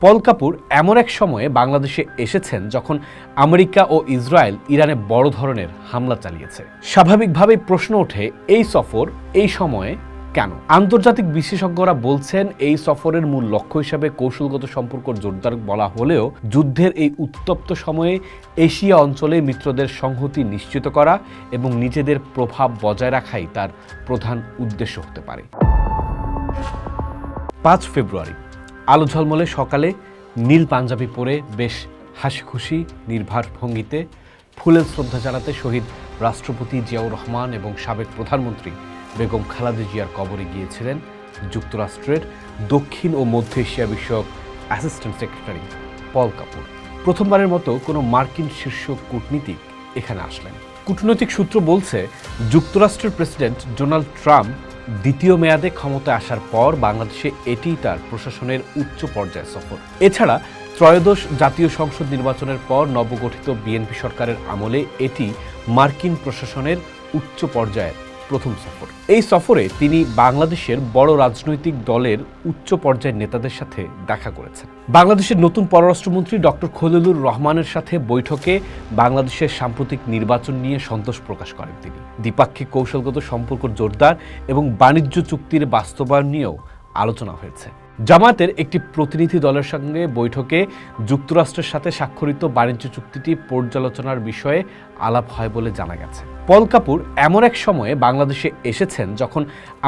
পল কাপুর এমন এক সময়ে বাংলাদেশে এসেছেন যখন আমেরিকা ও ইসরায়েল ইরানে বড় ধরনের হামলা চালিয়েছে। স্বাভাবিকভাবেই প্রশ্ন ওঠে, এই সফর এই সময়ে কেন? আন্তর্জাতিক বিশেষজ্ঞরা বলছেন এই সফরের মূল লক্ষ্য হিসাবে কৌশলগত সম্পর্ক জোরদার বলা হলেও যুদ্ধের এই উত্তপ্ত সময়ে এশিয়া অঞ্চলে মিত্রদের সংহতি নিশ্চিত করা এবং নিজেদের প্রভাব বজায় রাখাই তার প্রধান উদ্দেশ্য হতে পারে। 5 ফেব্রুয়ারি আলো ঝলমলে সকালে নীল পাঞ্জাবি পরে বেশ হাসি খুশি নির্ভার ভঙ্গিতে ফুলের শ্রদ্ধা জানাতে শহীদ রাষ্ট্রপতি জিয়াউর রহমান এবং সাবেক প্রধানমন্ত্রী বেগম খালেদা জিয়ার কবরে গিয়েছিলেন যুক্তরাষ্ট্রের দক্ষিণ ও মধ্য এশিয়া বিষয়ক অ্যাসিস্ট্যান্ট সেক্রেটারি পল কাপুর। প্রথমবারের মতো কোনো মার্কিন শীর্ষ কূটনীতিক এখানে আসলেন। কূটনৈতিক সূত্র বলছে, যুক্তরাষ্ট্রের প্রেসিডেন্ট ডোনাল্ড ট্রাম্প দ্বিতীয় মেয়াদে ক্ষমতায় আসার পর বাংলাদেশে এটিই তার প্রশাসনের উচ্চ পর্যায়ের সফর। এছাড়া ত্রয়োদশ জাতীয় সংসদ নির্বাচনের পর নবগঠিত বিএনপি সরকারের আমলে এটি মার্কিন প্রশাসনের উচ্চ পর্যায়ের প্রথম সফর। এই সফরে তিনি বাংলাদেশের বড় রাজনৈতিক দলের উচ্চ পর্যায়ের নেতাদের সাথে দেখা করেছেন। বাংলাদেশের নতুন পররাষ্ট্রমন্ত্রী ডক্টর খলিলুর রহমানের সাথে বৈঠকে বাংলাদেশের সাম্প্রতিক নির্বাচন নিয়ে সন্তোষ প্রকাশ করেন তিনি। দ্বিপাক্ষিক কৌশলগত সম্পর্ক জোরদার এবং বাণিজ্য চুক্তির বাস্তবায়ন নিয়েও আলোচনা হয়েছে। জামায়াতের একটি প্রতিনিধি দলের সঙ্গে বৈঠকে যুক্তরাষ্ট্রের সাথে স্বাক্ষরিত বাণিজ্য চুক্তিটি পর্যালোচনার বিষয়ে আলাপ হয় বলে জানা গেছে। পল কাপুর এমন এক সময়ে বাংলাদেশে এসেছেন যখন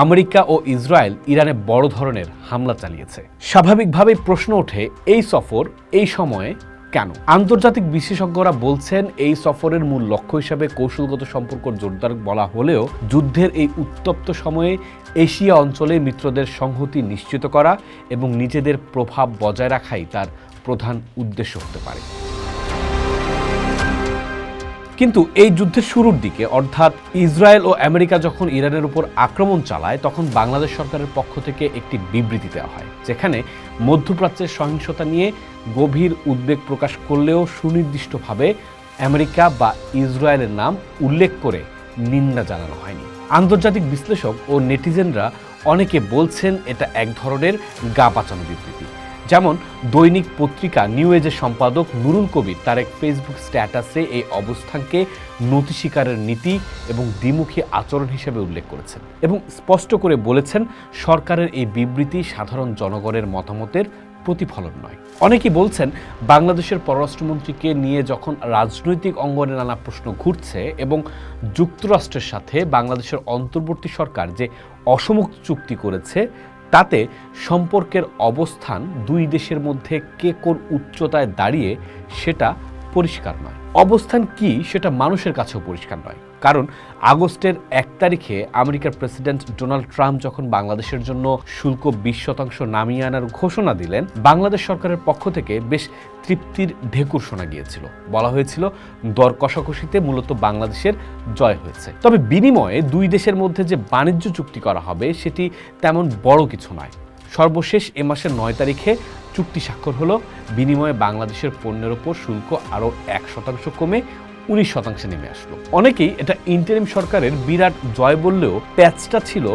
আমেরিকা ও ইসরায়েল ইরানে বড় ধরনের হামলা চালিয়েছে। স্বাভাবিকভাবেই প্রশ্ন ওঠে, এই সফর এই সময়ে কেন? আন্তর্জাতিক বিশেষজ্ঞরা বলছেন এই সফরের মূল লক্ষ্য হিসাবে কৌশলগত সম্পর্ক জোরদার বলা হলেও যুদ্ধের এই উত্তপ্ত সময়ে এশিয়া অঞ্চলে মিত্রদের সংহতি নিশ্চিত করা এবং নিজেদের প্রভাব বজায় রাখাই তার প্রধান উদ্দেশ্য হতে পারে। কিন্তু এই যুদ্ধের শুরুর দিকে অর্থাৎ ইসরায়েল ও আমেরিকা যখন ইরানের উপর আক্রমণ চালায় তখন বাংলাদেশ সরকারের পক্ষ থেকে একটি বিবৃতি দেওয়া হয়, যেখানে মধ্যপ্রাচ্যের সহিংসতা নিয়ে গভীর উদ্বেগ প্রকাশ করলেও সুনির্দিষ্টভাবে আমেরিকা বা ইসরায়েলের নাম উল্লেখ করে নিন্দা জানানো হয়নি। আন্তর্জাতিক বিশ্লেষক ও নেটিজেনরা অনেকে বলছেন এটা এক ধরনের গা বাঁচানো বিবৃতি। যেমন দৈনিক পত্রিকা নিউ এজের সম্পাদক নুরুল কবির তার এক ফেসবুক স্ট্যাটাসে এই অবস্থানকে নতি স্বীকারের নীতি এবং দ্বিমুখী আচরণ হিসেবে উল্লেখ করেছেন এবং স্পষ্ট করে বলেছেন সরকারের এই বিবৃতি সাধারণ জনগণের মতামতের প্রতিফলন নয়। অনেকেই বলছেন বাংলাদেশের পররাষ্ট্রমন্ত্রীকে নিয়ে যখন রাজনৈতিক অঙ্গনে নানা প্রশ্ন ঘুরছে এবং যুক্তরাষ্ট্রের সাথে বাংলাদেশের অন্তর্বর্তী সরকার যে অসমক চুক্তি করেছে তাতে সম্পর্কের অবস্থান দুই দেশের মধ্যে কে কোন উচ্চতায় দাঁড়িয়ে সেটা পরিষ্কার নয়। অবস্থান কি সেটা মানুষের কাছেও পরিষ্কার নয়, কারণ আগস্টের 1 তারিখে আমেরিকার প্রেসিডেন্ট ডোনাল্ড ট্রাম্প যখন বাংলাদেশের জন্য শুল্ক 20% নামিয়ে আনার ঘোষণা দিলেন, বাংলাদেশ সরকারের পক্ষ থেকে বেশ তৃপ্তির ঢেকুর শোনা গিয়েছিল। বলা হয়েছিল দর কষাকষিতে মূলত বাংলাদেশের জয় হয়েছে। তবে বিনিময়ে দুই দেশের মধ্যে যে বাণিজ্য চুক্তি করা হবে সেটি তেমন বড় কিছু নয়। সর্বশেষ এ মাসের 9 তারিখে চুক্তি স্বাক্ষর হলো। বিনিময়ে বাংলাদেশের পণ্যের ওপর শুল্ক আরও 1% কমে 19% নেমে আসলো। অনেকেই এটা ইন্টারিম সরকারের বিরাট জয় বললেও প্যাচটা ছিল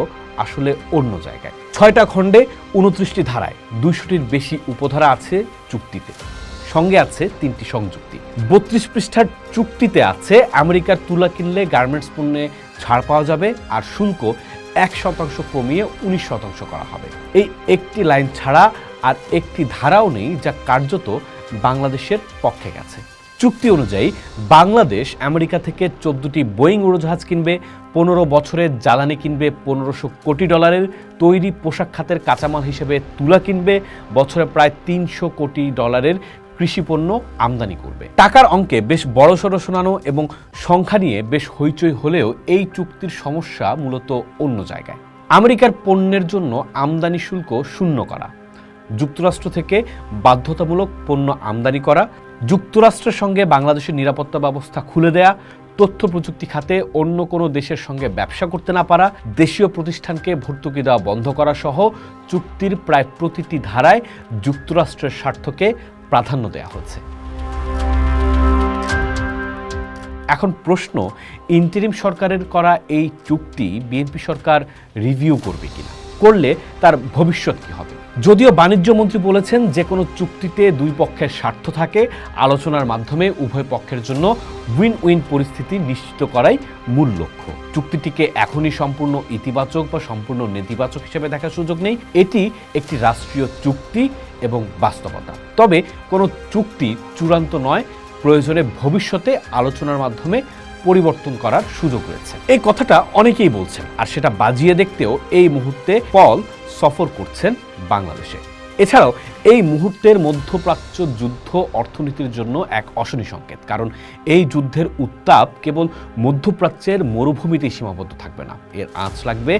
আসলে অন্য জায়গায়। 6টা খণ্ডে 29টি ধারায় 200টির বেশি উপধারা আছে চুক্তিতে, সঙ্গে আছে 3টি সংযুক্তি। 32 পৃষ্ঠার চুক্তিতে আছে আমেরিকার তুলা কিনলে গার্মেন্টস পণ্যে ছাড় পাওয়া যাবে আর শুল্ক 1% কমিয়ে 19% করা হবে। এই একটি লাইন ছাড়া আর একটি ধারাও নেই যা কার্যত বাংলাদেশের পক্ষে গেছে। চুক্তি অনুযায়ী বাংলাদেশ আমেরিকা থেকে 14টি বোয়িং উড়োজাহাজ কিনবে, 15 বছরের জ্বালানি কিনবে, $1500 কোটি তৈরি পোশাক খাতের কাঁচামাল হিসেবে তুলা কিনবে, বছরে প্রায় $300 কোটি কৃষিপণ্য আমদানি করবে। টাকার অঙ্কে বেশ বড়সড় শোনানো এবং সংখ্যা নিয়ে বেশ হইচই হলেও এই চুক্তির সমস্যা মূলত অন্য জায়গায়। আমেরিকার পণ্যের জন্য আমদানি শুল্ক শূন্য করা, যুক্তরাষ্ট্র থেকে বাধ্যতামূলক পণ্য আমদানি করা, যুক্তরাষ্ট্রের সঙ্গে বাংলাদেশের নিরাপত্তা ব্যবস্থা খুলে দেয়া, তথ্য প্রযুক্তি খাতে অন্য কোনো দেশের সঙ্গে ব্যবসা করতে না পারা, দেশীয় প্রতিষ্ঠানকে ভর্তুকি দেওয়া বন্ধ করা সহ চুক্তির প্রায় প্রতিটি ধারায় যুক্তরাষ্ট্রের স্বার্থকে প্রাধান্য দেওয়া হচ্ছে। এখন প্রশ্ন, ইন্টারিম সরকারের করা এই চুক্তি বিএনপি সরকার রিভিউ করবে কিনা? করলে তার ভবিষ্যৎ কী হবে। যদিও বাণিজ্য মন্ত্রী বলেছেন যে কোনো চুক্তিতে দুই পক্ষের স্বার্থ থাকে, আলোচনার মাধ্যমে উভয় পক্ষের জন্য উইন উইন পরিস্থিতি নিশ্চিত করাই মূল লক্ষ্য। চুক্তিটিকে এখনই সম্পূর্ণ ইতিবাচক বা সম্পূর্ণ নেতিবাচক হিসেবে দেখার সুযোগ নেই। এটি একটি রাষ্ট্রীয় চুক্তি এবং বাস্তবতা। তবে কোনো চুক্তি চূড়ান্ত নয়, প্রয়োজনে ভবিষ্যতে আলোচনার মাধ্যমে পরিবর্তন করার সুযোগ রয়েছে। এই কথাটা অনেকেই বলছেন, আর সেটা বাজিয়ে দেখতেও এই মুহূর্তে পল সফর করছেন বাংলাদেশে। এছাড়াও এই মুহূর্তের মধ্যপ্রাচ্য যুদ্ধ অর্থনীতির জন্য এক অশনি সংকেত, কারণ এই যুদ্ধের উত্তাপ কেবল মধ্যপ্রাচ্যের মরুভূমিতেই সীমাবদ্ধ থাকবে না, এর আঁচ লাগবে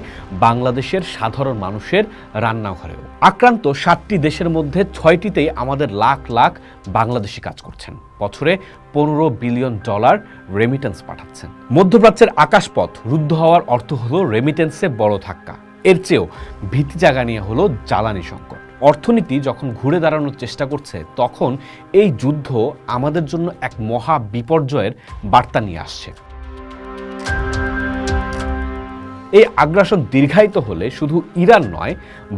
বাংলাদেশের সাধারণ মানুষের রান্নাঘরেও। আক্রান্ত 7টি দেশের মধ্যে 6টিতেই আমাদের লাখ লাখ বাংলাদেশি কাজ করছেন, বছরে $15 বিলিয়ন রেমিটেন্স পাঠাচ্ছেন। মধ্যপ্রাচ্যের আকাশপথ রুদ্ধ হওয়ার অর্থ হলো রেমিটেন্সে বড় ধাক্কা। এর চেয়েও ভীতি জাগা নিয়ে হলো জ্বালানি সংকট। অর্থনীতি যখন ঘুরে দাঁড়ানোর চেষ্টা করছে, তখন এই যুদ্ধ আমাদের জন্য এক মহা বিপর্যয়ের বার্তা নিয়ে আসছে। এই আগ্রাসন দীর্ঘায়িত হলে শুধু ইরান নয়,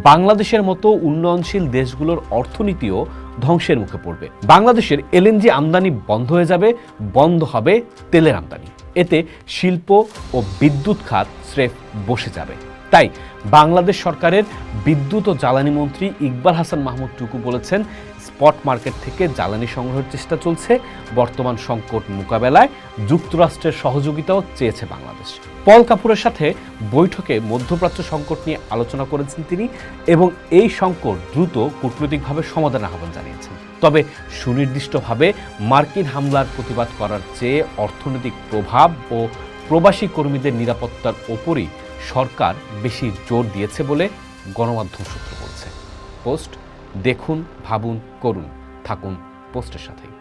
বাংলাদেশের মতো উন্নয়নশীল দেশগুলোর অর্থনীতিও ধ্বংসের মুখে পড়বে। বাংলাদেশের এলএনজি আমদানি বন্ধ হয়ে যাবে, বন্ধ হবে তেলের আমদানি। এতে শিল্প ও বিদ্যুৎ খাত স্রেফ বসে যাবে। তাই বাংলাদেশ সরকারের বিদ্যুৎ ও জ্বালানি মন্ত্রী ইকবাল হাসান মাহমুদ টুকু বলেছেন, স্পট মার্কেট থেকে জ্বালানি সংগ্রহের চেষ্টা চলছে। বর্তমান সংকট মোকাবেলায় যুক্তরাষ্ট্রের সহযোগিতাও চেয়েছে বাংলাদেশ। পল কাপুরের সাথে বৈঠকে মধ্যপ্রাচ্য সংকট নিয়ে আলোচনা করেছেন তিনি, এবং এই সংকট দ্রুত কূটনৈতিকভাবে সমাধানের আহ্বান জানিয়েছেন। তবে সুনির্দিষ্টভাবে মার্কিন হামলার প্রতিবাদ করার চেয়ে অর্থনৈতিক প্রভাব ও প্রবাসী কর্মীদের নিরাপত্তার ওপরই সরকার বেশি জোর দিয়েছে বলে গণমাধ্যম সূত্র বলছে। পোস্ট দেখুন, ভাবুন, করুন। থাকুন পোস্টের সাথেই।